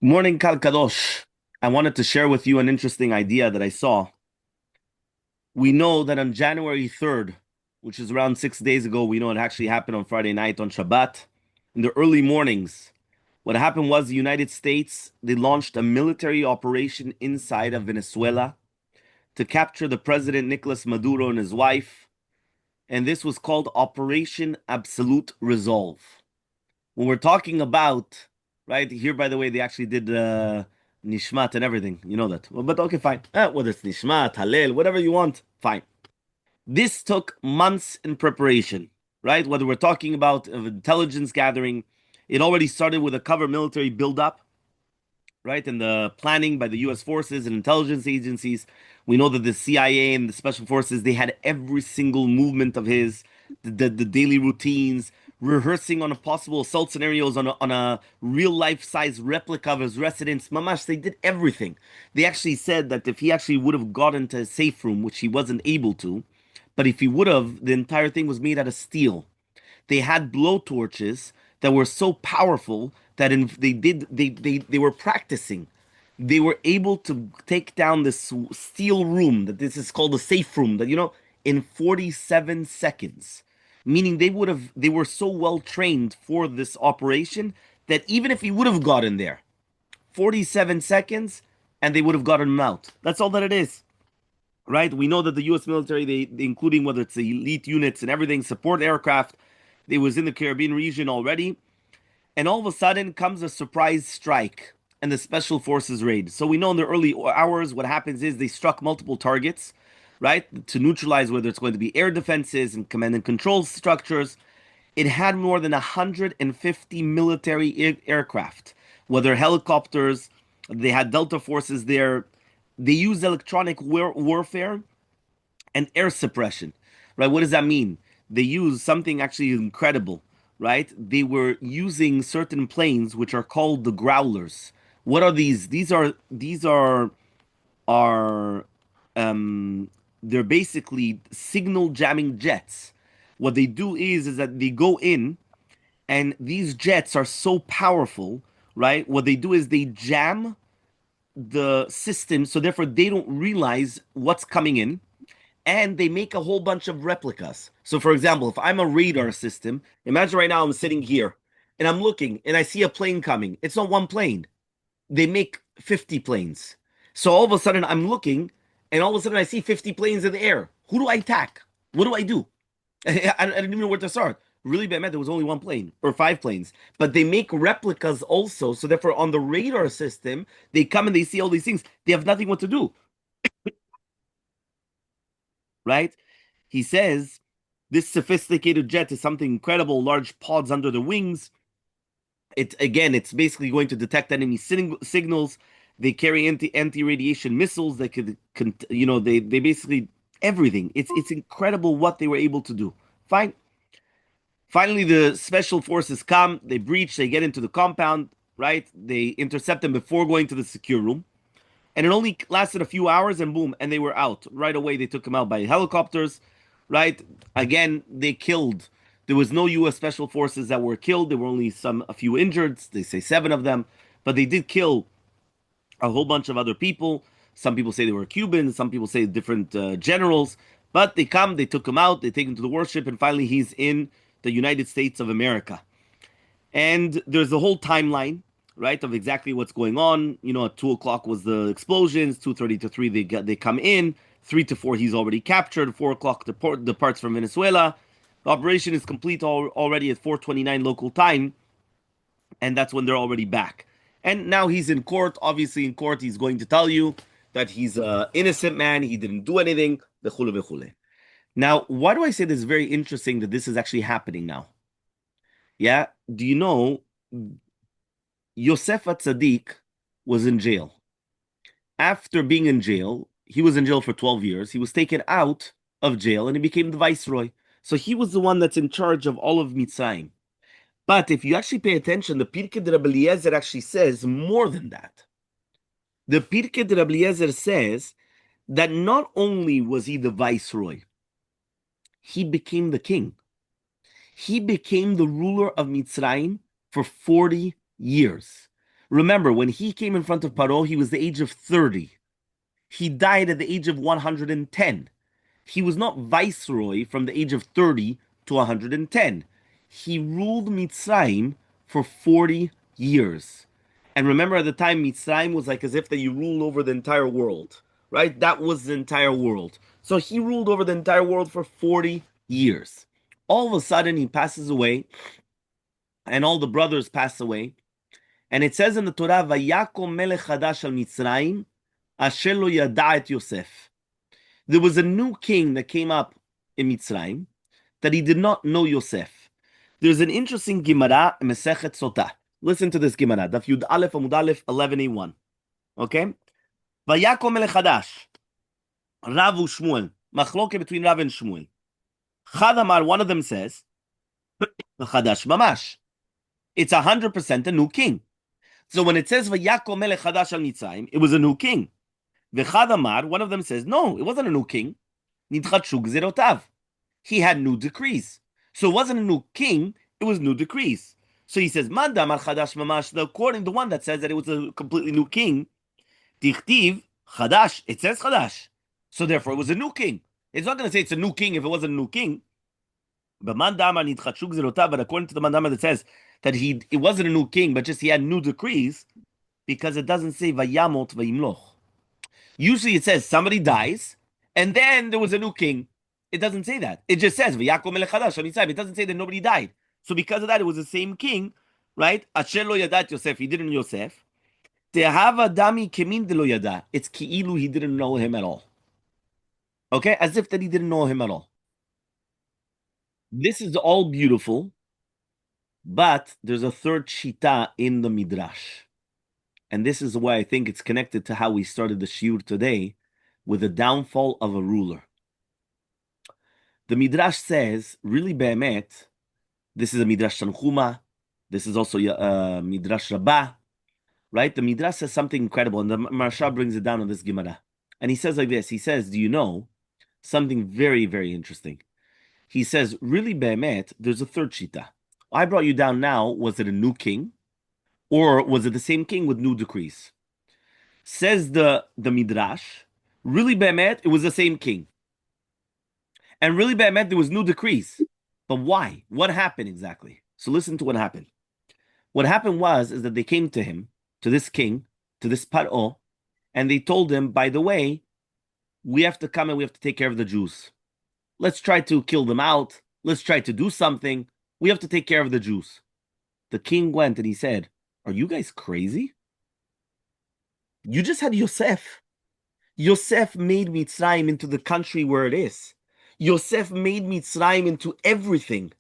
Morning, Kal Kadosh. I wanted to share with you an interesting idea that I saw. We know that on January 3rd, which is around 6 days ago, we know it actually happened on Friday night on Shabbat, in the early mornings. What happened was the United States, they launched a military operation inside of Venezuela to capture the president Nicolas Maduro and his wife, and this was called Operation Absolute Resolve. When we're talking about, right here, by the way, they actually did nishmat and everything. You know that. Well, but okay, fine. Whether it's nishmat, halel, whatever you want, fine. This took months in preparation, right? Whether we're talking about intelligence gathering, it already started with a cover military buildup, right? And the planning by the U.S. forces and intelligence agencies. We know that the CIA and the special forces, they had every single movement of his, the daily routines, rehearsing on a possible assault scenarios on a real life size replica of his residence. Mamash, they did everything. They actually said that if he actually would have got into a safe room, which he wasn't able to, but if he would have, the entire thing was made out of steel. They had blowtorches that were so powerful that they were practicing. They were able to take down this steel room that this is called a safe room that in 47 seconds. Meaning they were so well trained for this operation that even if he would have gotten there, 47 seconds and they would have gotten him out. That's all that it is. Right? We know that the US military, including whether it's the elite units and everything, support aircraft, they was in the Caribbean region already, and all of a sudden comes a surprise strike and the special forces raid. So we know in the early hours what happens is they struck multiple targets, right, to neutralize whether it's going to be air defenses and command and control structures. It had more than 150 military aircraft, whether helicopters, they had Delta forces there. They used electronic warfare and air suppression, right? What does that mean? They use something actually incredible, right? They were using certain planes which are called the growlers. What are these? These are um they're basically signal jamming jets. What they do is that they go in and these jets are so powerful, right? What they do is they jam the system so therefore they don't realize what's coming in and they make a whole bunch of replicas. So, for example, if I'm a radar system, imagine right now I'm sitting here and I'm looking and I see a plane coming. It's not one plane, they make 50 planes. So, all of a sudden, I'm looking and all of a sudden I see 50 planes in the air. Who do I attack? What do I do? I didn't even know where to start. Really bad meant there was only one plane or five planes, but they make replicas also. So, therefore, on the radar system, they come and they see all these things. They have nothing what to do, right? He says this sophisticated jet is something incredible, large pods under the wings. It's basically going to detect enemy signals. They carry anti-radiation missiles that they basically everything. It's incredible what they were able to do. Fine. Finally, the special forces come, they breach, they get into the compound, right? They intercept them before going to the secure room. And it only lasted a few hours and boom, and they were out. Right away, they took them out by helicopters, right? Again, they killed. There was no U.S. Special Forces that were killed. There were only a few injured. They say seven of them, but they did kill a whole bunch of other people. Some people say they were Cubans. Some people say different generals. But they come, they took him out, they take him to the warship, and finally he's in the United States of America. And there's a whole timeline, right, of exactly what's going on. At 2 o'clock was the explosions. 2:30 to 3 they come in. 3 to 4 he's already captured. 4 o'clock departs from Venezuela. The operation is complete already at 4:29 local time, and that's when they're already back. And now he's in court. Obviously, in court, he's going to tell you that he's an innocent man. He didn't do anything. Now, why do I say this is very interesting that this is actually happening now? Yeah. Do you know Yosef Atzadik was in jail. After being in jail, he was in jail for 12 years. He was taken out of jail and he became the viceroy. So he was the one that's in charge of all of Mitzrayim. But if you actually pay attention, the Pirkei de Rabbi Eliezer actually says more than that. The Pirkei de Rabbi Eliezer says that not only was he the viceroy, he became the king. He became the ruler of Mitzrayim for 40 years. Remember, when he came in front of Paro, he was the age of 30. He died at the age of 110. He was not viceroy from the age of 30 to 110. He ruled Mitzrayim for 40 years. And remember, at the time, Mitzrayim was like as if that you ruled over the entire world, right? That was the entire world. So he ruled over the entire world for 40 years. All of a sudden, he passes away, and all the brothers pass away. And it says in the Torah, "Vayakom melech chadash al Mitzrayim, asher lo yada et Yosef." There was a new king that came up in Mitzrayim that he did not know Yosef. There's an interesting Gemara, Mesechet Sotah. Listen to this Gemara, Daf Yud Aleph Amud Aleph 11a1. Okay? Vayakom melech chadash, Rav u'Shmuel, machloke between Rav and Shmuel. Chad Amar, one of them says, Chadash mamash. It's 100% a new king. So when it says Vayakom melech chadash al Mitzrayim, it was a new king. V'chad Amar, one of them says, no, it wasn't a new king. Nidchatshu gzerotav. He had new decrees. So it wasn't a new king, it was new decrees. So he says, Madam al chadash mamash, according to the one that says that it was a completely new king, Tichtiv chadash, it says chadash. So therefore it was a new king. It's not going to say it's a new king if it wasn't a new king. But according to the mandama that says that it wasn't a new king, but just he had new decrees, because it doesn't say vayamot vayimloch. Usually it says somebody dies, and then there was a new king. It doesn't say that. It just says Vayakom melech chadash al Mitzrayim. It doesn't say that nobody died. So because of that, it was the same king, right? Asher lo yadat Yosef. He didn't know Yosef. Tehava dami kemin de lo yada. It's ki'ilu he didn't know him at all. Okay, as if that he didn't know him at all. This is all beautiful, but there's a third shita in the midrash. And this is why I think it's connected to how we started the shiur today, with the downfall of a ruler. The midrash says, really be'emet, this is a midrash Tanchuma, this is also a midrash Rabbi, right? The midrash says something incredible, and the Maharsha brings it down on this Gemara. And he says like this, he says, do you know something very, very interesting? He says, really be'emet, there's a third shita. I brought you down now, was it a new king? Or was it the same king with new decrees? Says the midrash, really be'emet, it was the same king. And really be'emet, there was new decrees. But why? What happened exactly? So listen to what happened. What happened is that they came to him, to this king, to this Paro, and they told him, by the way, we have to come and we have to take care of the Jews. Let's try to kill them out. Let's try to do something. We have to take care of the Jews. The king went and he said, are you guys crazy? You just had Yosef. Yosef made Mitzrayim into the country where it is. Yosef made Mitzrayim into everything,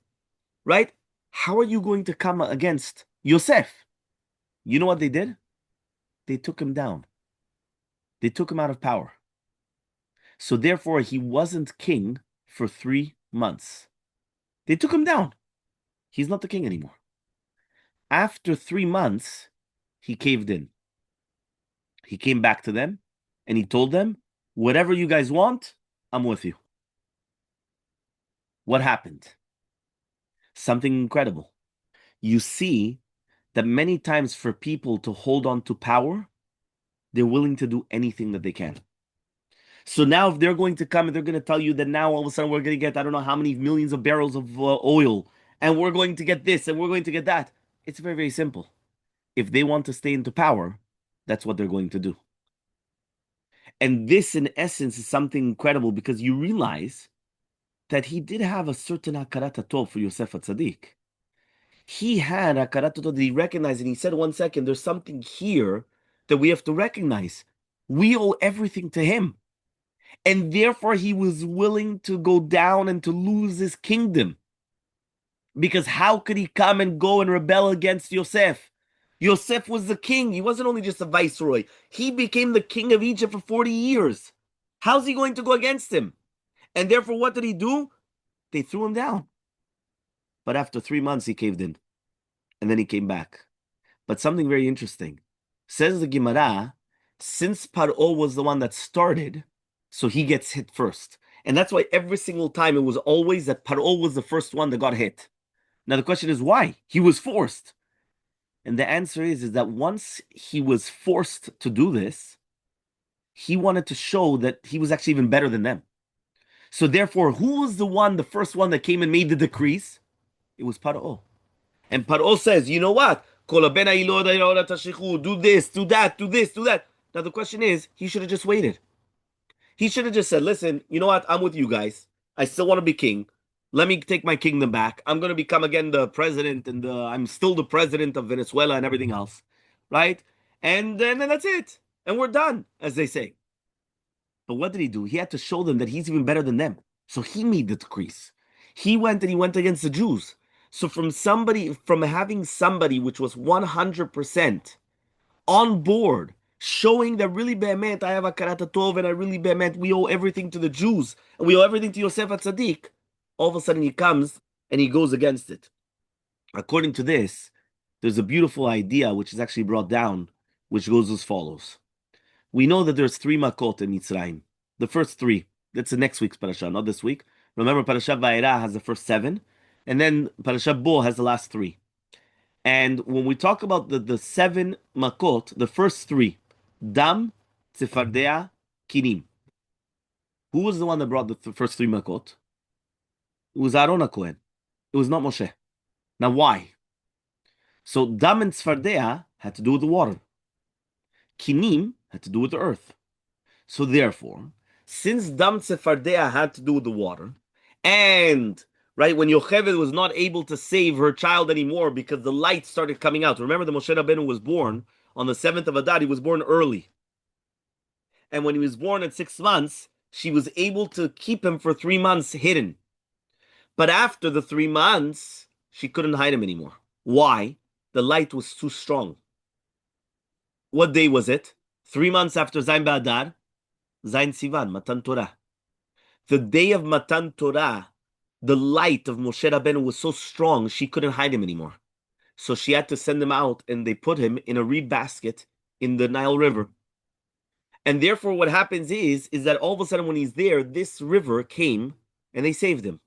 right? How are you going to come against Yosef? You know what they did? They took him down. They took him out of power. So therefore, he wasn't king for 3 months. They took him down. He's not the king anymore. After 3 months, he caved in. He came back to them and he told them, whatever you guys want, I'm with you. What happened? Something incredible. You see that many times for people to hold on to power, they're willing to do anything that they can. So now if they're going to come and they're going to tell you that now all of a sudden we're going to get, I don't know how many millions of barrels of oil, and we're going to get this and we're going to get that. It's very, very simple. If they want to stay into power, that's what they're going to do. And this, in essence, is something incredible because you realize that he did have a certain hakarat tov for Yosef HaTzadik. He had hakarat tov that he recognized, and he said, 1 second, there's something here that we have to recognize. We owe everything to him. And therefore, he was willing to go down and to lose his kingdom. Because how could he come and go and rebel against Yosef? Yosef was the king. He wasn't only just a viceroy. He became the king of Egypt for 40 years. How's he going to go against him? And therefore, what did he do? They threw him down. But after 3 months, he caved in. And then he came back. But something very interesting. Says the Gemara, since Paro was the one that started, so he gets hit first. And that's why every single time it was always that Paro was the first one that got hit. Now the question is why? He was forced. And the answer is that once he was forced to do this, he wanted to show that he was actually even better than them. So therefore, who was the first one that came and made the decrees? It was Paro. And Paro says, you know what? Do this, do that, do this, do that. Now the question is, he should have just waited. He should have just said, listen, you know what? I'm with you guys. I still want to be king. Let me take my kingdom back. I'm going to become again the president, and I'm still the president of Venezuela and everything else. Right? And then that's it. And we're done, as they say. But what did he do? He had to show them that he's even better than them. So he made the decrees. He went against the Jews. So from having somebody which was 100% on board, showing that really be'emet, I have a karata tov, and I really be'emet, we owe everything to the Jews, and we owe everything to Yosef HaTzadik, all of a sudden he comes and he goes against it. According to this, there's a beautiful idea which is actually brought down, which goes as follows. We know that there's 3 makot in Mitzrayim. The first 3. That's the next week's parasha, not this week. Remember, Parashat Vayera has the first 7, and then Parashat Bo has the last 3. And when we talk about the 7 makot, the first 3, Dam, Tzefardea, Kinim. Who was the one that brought the first 3 makot? It was Aaron HaKohen. It was not Moshe. Now why? So Dam and Tzefardea had to do with the water. Kinim had to do with the earth. So therefore, since Dam Tzefardea had to do with the water, and right when Yocheved was not able to save her child anymore because the light started coming out. Remember, the Moshe Rabbeinu was born on the 7th of Adar. He was born early, and when he was born at 6 months, she was able to keep him for 3 months hidden. But after the 3 months, she couldn't hide him anymore. Why? The light was too strong. What day was it? 3 months after Zayin Ba'adar, Zayin Sivan, Matan Torah. The day of Matan Torah, the light of Moshe Rabbeinu was so strong, she couldn't hide him anymore. So she had to send him out, and they put him in a reed basket in the Nile River. And therefore, what happens is that all of a sudden when he's there, this river came, and they saved him.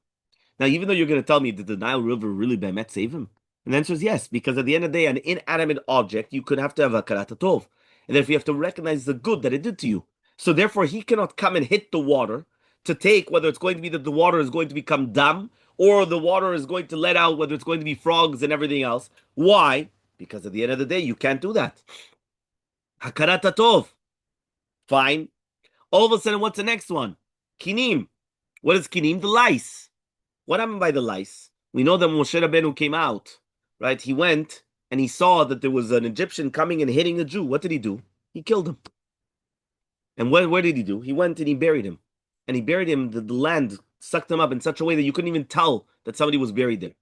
Now, even though you're going to tell me, did the Nile River really be'emet save him? And the answer is yes, because at the end of the day, an inanimate object, you could have to have a karata tov. And therefore, you have to recognize the good that it did to you. So therefore, he cannot come and hit the water to take whether it's going to be that the water is going to become dam, or the water is going to let out whether it's going to be frogs and everything else. Why? Because at the end of the day, you can't do that. Hakarata tov. Fine. All of a sudden, what's the next one? Kinim. What is kinim? The lice. What happened by the lice? We know that Moshe Rabbeinu came out, right? He went and he saw that there was an Egyptian coming and hitting a Jew. What did he do? He killed him. And where did he do? He went and he buried him. And he buried him, the land sucked him up in such a way that you couldn't even tell that somebody was buried there.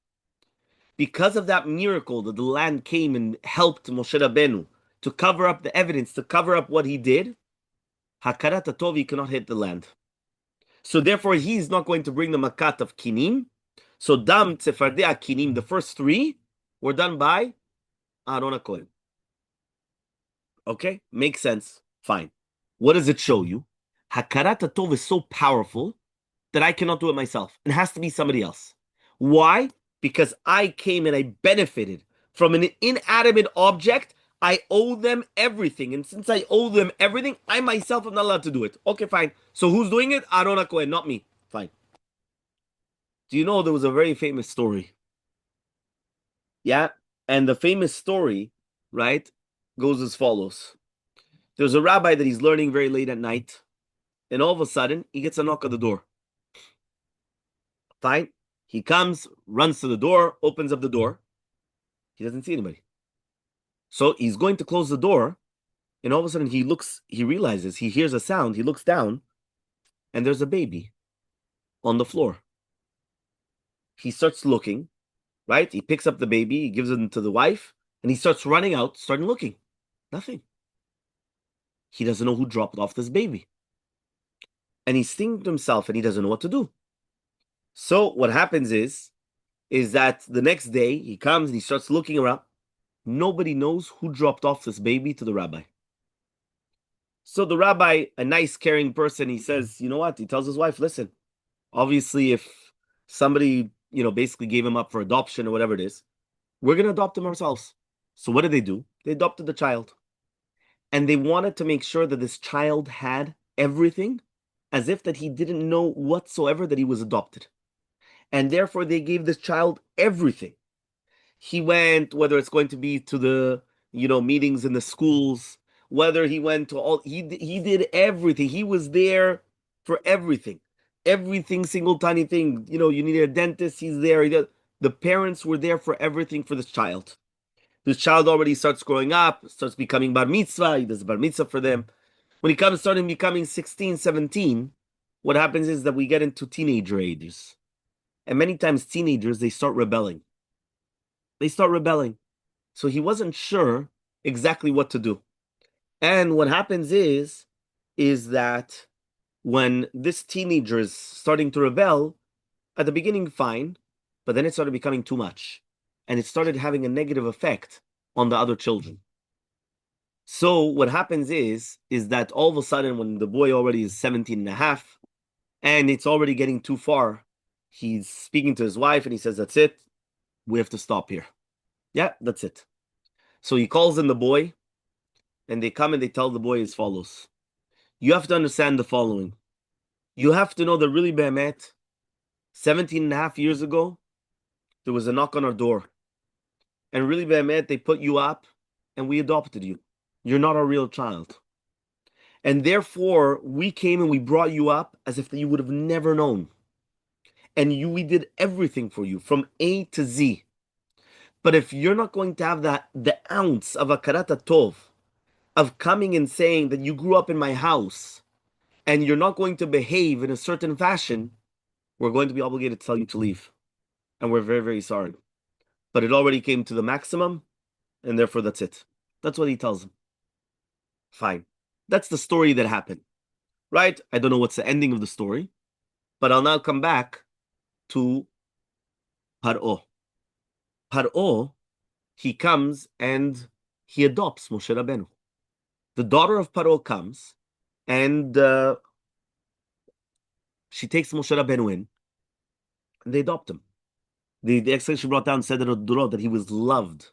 Because of that miracle that the land came and helped Moshe Rabbeinu to cover up the evidence, to cover up what he did, Hakarat HaTov, he cannot hit the land. So therefore, he's not going to bring the makat of kinim. So Dam, Tzefardea, Kinim, the first 3 were done by Aaron HaKohen. Okay? Makes sense. Fine. What does it show you? Hakarat HaTov is so powerful that I cannot do it myself. It has to be somebody else. Why? Because I came and I benefited from an inanimate object. I owe them everything. And since I owe them everything, I myself am not allowed to do it. Okay, fine. So who's doing it? Aaron HaKohen, not me. Fine. Do you know there was a very famous story? Yeah? And the famous story, right, goes as follows. There's a rabbi that he's learning very late at night. And all of a sudden, he gets a knock at the door. Fine. He comes, runs to the door, opens up the door. He doesn't see anybody. So he's going to close the door, and all of a sudden he realizes, he hears a sound, he looks down, and there's a baby on the floor. He starts looking, right? He picks up the baby, he gives it to the wife, and he starts running out, starting looking. Nothing. He doesn't know who dropped off this baby. And he's thinking to himself, and he doesn't know what to do. So what happens is that the next day, he comes and he starts looking around. Nobody knows who dropped off this baby to the rabbi. So the rabbi, a nice, caring person, he says, you know what? He tells his wife, listen, obviously if somebody, basically gave him up for adoption or whatever it is, we're going to adopt him ourselves. So what did they do? They adopted the child. And they wanted to make sure that this child had everything as if that he didn't know whatsoever that he was adopted. And therefore they gave this child everything. He went, whether it's going to be to the, meetings in the schools, whether he went to he did everything. He was there for everything, single tiny thing. You need a dentist, he's there. The parents were there for everything for this child. This child already starts growing up, starts becoming bar mitzvah. He does bar mitzvah for them. When he starting becoming 16, 17, what happens is that we get into teenager ages. And many times teenagers, they start rebelling. So he wasn't sure exactly what to do. And what happens is that when this teenager is starting to rebel, at the beginning, fine, but then it started becoming too much. And it started having a negative effect on the other children. So what happens is that all of a sudden, when the boy already is 17 and a half, and it's already getting too far, he's speaking to his wife and he says, that's it. We have to stop here. Yeah, that's it. So he calls in the boy, and they come and they tell the boy as follows. You have to understand the following. You have to know that really, Behemet, 17 and a half years ago, there was a knock on our door. And really, Behemet, they put you up and we adopted you. You're not a real child. And therefore, we came and we brought you up as if you would have never known. And we did everything for you from A to Z. But if you're not going to have the ounce of akarat tov, of coming and saying that you grew up in my house, and you're not going to behave in a certain fashion, we're going to be obligated to tell you to leave. And we're very, very sorry. But it already came to the maximum, and therefore that's it. That's what he tells him. Fine. That's the story that happened. Right? I don't know what's the ending of the story, but I'll now come back to Paro. Paro, he comes and he adopts Moshe Rabbeinu. The daughter of Paro comes and she takes Moshe Rabbeinu in and they adopt him. The explanation brought down said that he was loved,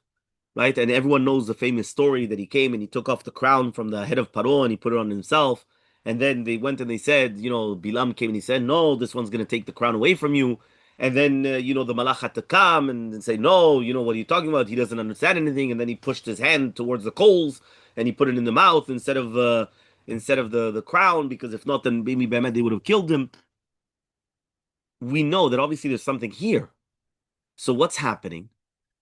right? And everyone knows the famous story that he came and he took off the crown from the head of Paro and he put it on himself. And then they went and they said, Bilam came and he said, no, this one's going to take the crown away from you. And then, the Malach had to come and say, no, what are you talking about? He doesn't understand anything. And then he pushed his hand towards the coals and he put it in the mouth instead of the crown, because if not, then maybe Behemet, they would have killed him. We know that obviously there's something here. So what's happening?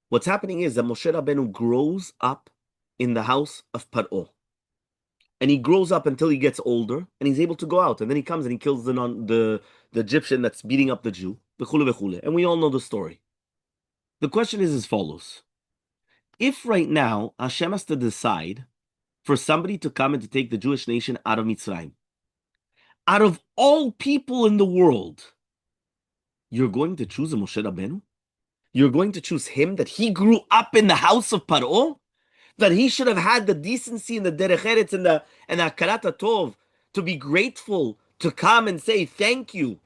What's happening is that Moshe Rabbeinu grows up in the house of Paro. And he grows up until he gets older and he's able to go out. And then he comes and he kills the Egyptian that's beating up the Jew. And we all know the story. The question is as follows. If right now Hashem has to decide for somebody to come and to take the Jewish nation out of Mitzrayim, out of all people in the world, you're going to choose a Moshe Rabbeinu? You're going to choose him, that he grew up in the house of Paro? That he should have had the decency and the derech eretz and the akarat tov to be grateful, to come and say thank you.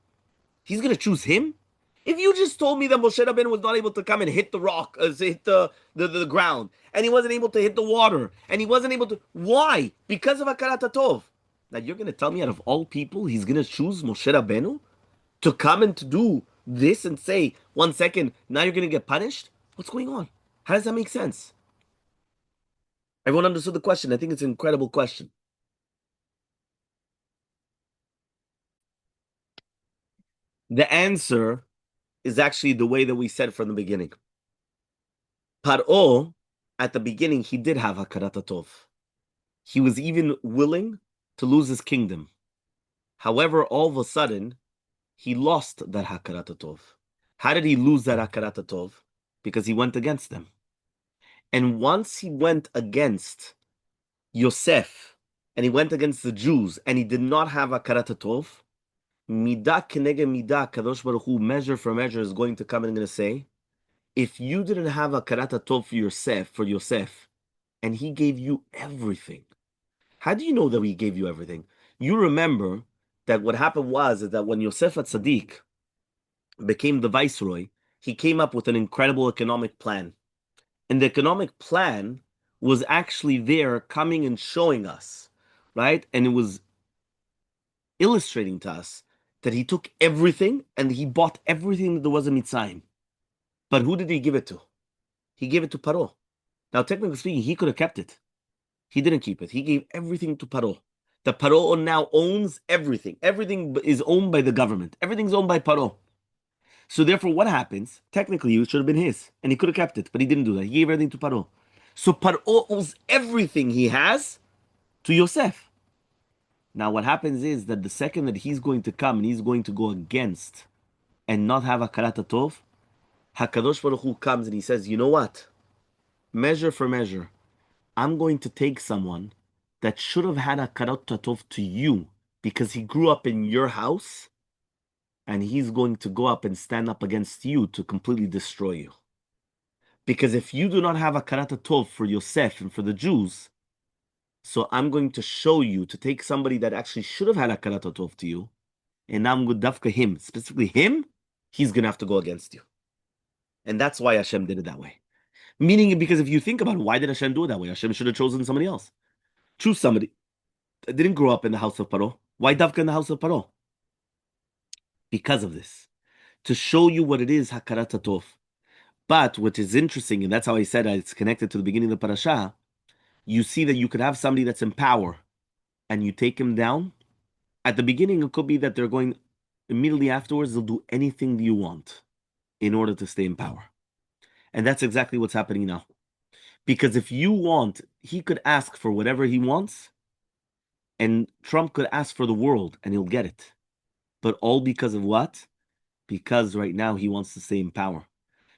He's going to choose him? If you just told me that Moshe Rabbeinu was not able to come and hit the rock, hit the ground, and he wasn't able to hit the water, and he wasn't able to... Why? Because of akarat tov. Now you're going to tell me out of all people, he's going to choose Moshe Rabbeinu to come and to do this and say, 1 second, now you're going to get punished? What's going on? How does that make sense? Everyone understood the question. I think it's an incredible question. The answer is actually the way that we said from the beginning. Paro, at the beginning, he did have hakarat tov. He was even willing to lose his kingdom. However, all of a sudden, he lost that hakarat tov. How did he lose that hakarat tov? Because he went against them. And once he went against Yosef, and he went against the Jews, and he did not have hakarat tov, midah keneged midah, Kadosh Baruch Hu, measure for measure, is going to come and going to say, if you didn't have hakarat tov for Yosef, and he gave you everything, how do you know that he gave you everything? You remember that what happened was is that when Yosef HaTzadik became the viceroy, he came up with an incredible economic plan. And the economic plan was actually there coming and showing us, right? And it was illustrating to us that he took everything and he bought everything that there was in Mitzrayim. But who did he give it to? He gave it to Paro. Now, technically speaking, he could have kept it. He didn't keep it. He gave everything to Paro. The Paro now owns everything. Everything is owned by the government. Everything's owned by Paro. So therefore, what happens? Technically, it should have been his, and he could have kept it, but he didn't do that. He gave everything to Paro. So Paro owes everything he has to Yosef. Now, what happens is that the second that he's going to come and he's going to go against and not have a Karat Tov, Hakadosh Baruch Hu comes and he says, you know what? Measure for measure. I'm going to take someone that should have had a Karat Tov to you because he grew up in your house, and he's going to go up and stand up against you to completely destroy you. Because if you do not have a Karat Tov for Yosef and for the Jews, so I'm going to show you to take somebody that actually should have had a Karat Tov to you, and now I'm going to dafka him, specifically him, he's going to have to go against you. And that's why Hashem did it that way. Meaning, because if you think about it, why did Hashem do it that way? Hashem should have chosen somebody else. Choose somebody that didn't grow up in the house of Paro. Why dafka in the house of Paro? Because of this. To show you what it is, Hakarat Tov. But what is interesting, and that's how I said it's connected to the beginning of the parasha, you see that you could have somebody that's in power and you take him down. At the beginning, it could be that they're going immediately afterwards, they'll do anything you want in order to stay in power. And that's exactly what's happening now. Because if you want, he could ask for whatever he wants, and Trump could ask for the world and he'll get it. But all because of what? Because right now he wants to stay in power.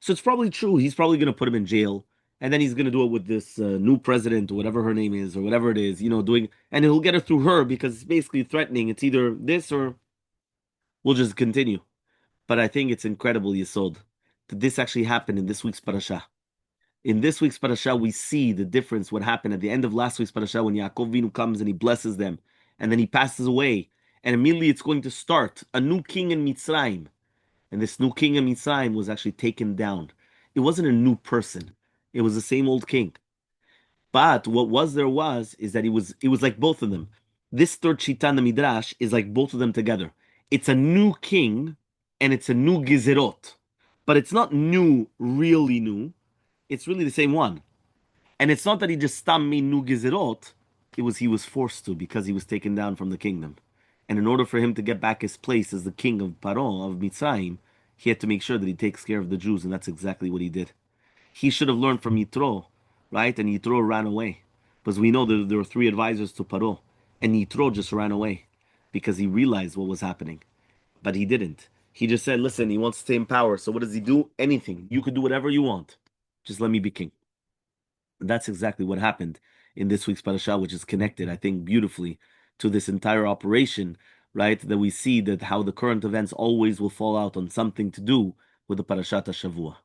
So it's probably true. He's probably going to put him in jail, and then he's going to do it with this new president, or whatever her name is, or whatever it is, doing, and he'll get it through her because it's basically threatening. It's either this or we'll just continue. But I think it's incredible, Yesod, that this actually happened in this week's parasha. In this week's parasha, we see the difference, what happened at the end of last week's parasha when Yaakov Vinu comes and he blesses them, and then he passes away, and immediately it's going to start a new king in Mitzrayim. And this new king of Mitzrayim was actually taken down. It wasn't a new person. It was the same old king. But what is that it was like both of them. This third Shita in the Midrash is like both of them together. It's a new king and it's a new Gezerot. But it's not new, really new. It's really the same one. And it's not that he just made new Gezerot. He was forced to because he was taken down from the kingdom. And in order for him to get back his place as the king of Paro, of Mitzrayim, he had to make sure that he takes care of the Jews, and that's exactly what he did. He should have learned from Yitro, right? And Yitro ran away. Because we know that there were 3 advisors to Paro, and Yitro just ran away because he realized what was happening. But he didn't. He just said, listen, he wants to stay in power, so what does he do? Anything. You could do whatever you want. Just let me be king. And that's exactly what happened in this week's parasha, which is connected, I think, beautifully to this entire operation, right? That we see that how the current events always will fall out on something to do with the Parashat HaShavua.